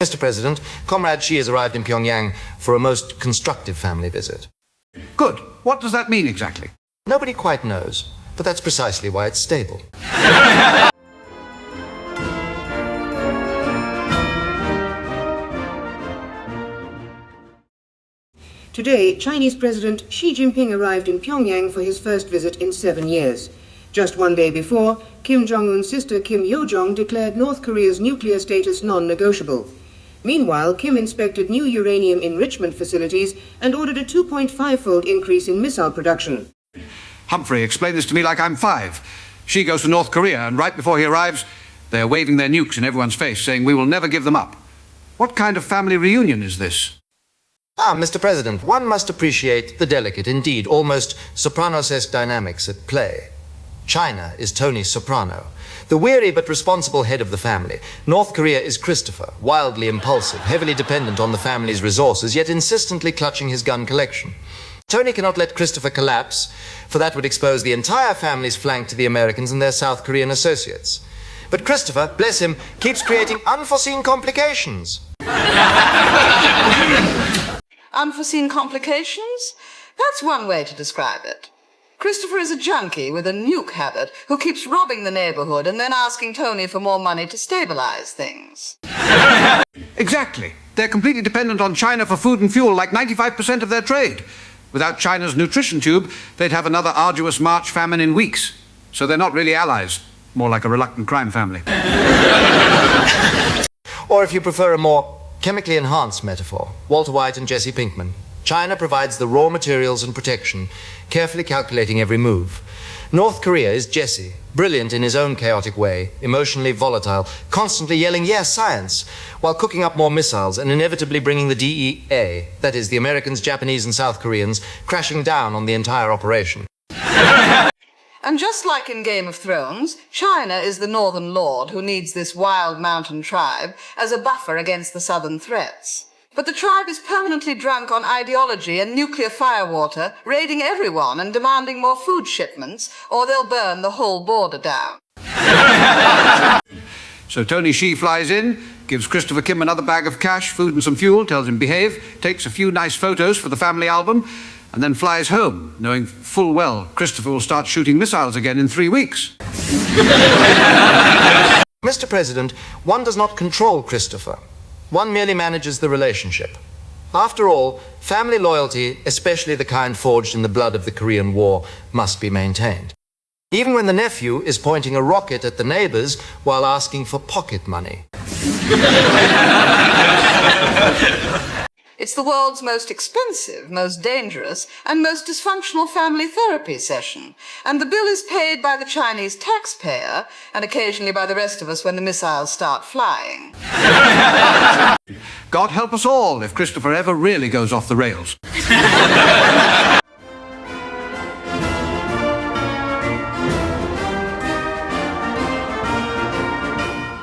Mr. President, Comrade Xi has arrived in Pyongyang for a most constructive family visit. Good. What does that mean exactly? Nobody quite knows, but that's precisely why it's stable. Today, Chinese President Xi Jinping arrived in Pyongyang for his first visit in 7 years. Just one day before, Kim Jong-un's sister Kim Yo-jong declared North Korea's nuclear status non-negotiable. Meanwhile, Kim inspected new uranium enrichment facilities and ordered a 2.5-fold increase in missile production. Humphrey, explain this to me like I'm 5. Xi goes to North Korea, and right before he arrives, they're waving their nukes in everyone's face, saying we will never give them up. What kind of family reunion is this? Mr. President, one must appreciate the delicate, indeed almost Sopranos-esque dynamics at play. China is Tony Soprano, the weary but responsible head of the family. North Korea is Christopher, wildly impulsive, heavily dependent on the family's resources, yet insistently clutching his gun collection. Tony cannot let Christopher collapse, for that would expose the entire family's flank to the Americans and their South Korean associates. But Christopher, bless him, keeps creating unforeseen complications. Unforeseen complications? That's one way to describe it. Christopher is a junkie with a nuke habit who keeps robbing the neighborhood and then asking Tony for more money to stabilize things. Exactly. They're completely dependent on China for food and fuel, like 95% of their trade. Without China's nutrition tube, they'd have another arduous March famine in weeks. So they're not really allies, more like a reluctant crime family. Or if you prefer a more chemically enhanced metaphor, Walter White and Jesse Pinkman. China provides the raw materials and protection, carefully calculating every move. North Korea is Jesse, brilliant in his own chaotic way, emotionally volatile, constantly yelling, yes, science, while cooking up more missiles and inevitably bringing the DEA, that is, the Americans, Japanese, and South Koreans, crashing down on the entire operation. And just like in Game of Thrones, China is the northern lord who needs this wild mountain tribe as a buffer against the southern threats. But the tribe is permanently drunk on ideology and nuclear firewater, raiding everyone and demanding more food shipments, or they'll burn the whole border down. So Tony Xi flies in, gives Christopher Kim another bag of cash, food and some fuel, tells him behave, takes a few nice photos for the family album, and then flies home, knowing full well Christopher will start shooting missiles again in 3 weeks. Mr. President, one does not control Christopher. One merely manages the relationship. After all, family loyalty, especially the kind forged in the blood of the Korean War, must be maintained. Even when the nephew is pointing a rocket at the neighbors while asking for pocket money. It's the world's most expensive, most dangerous, and most dysfunctional family therapy session. And the bill is paid by the Chinese taxpayer, and occasionally by the rest of us when the missiles start flying. God help us all if Christopher ever really goes off the rails.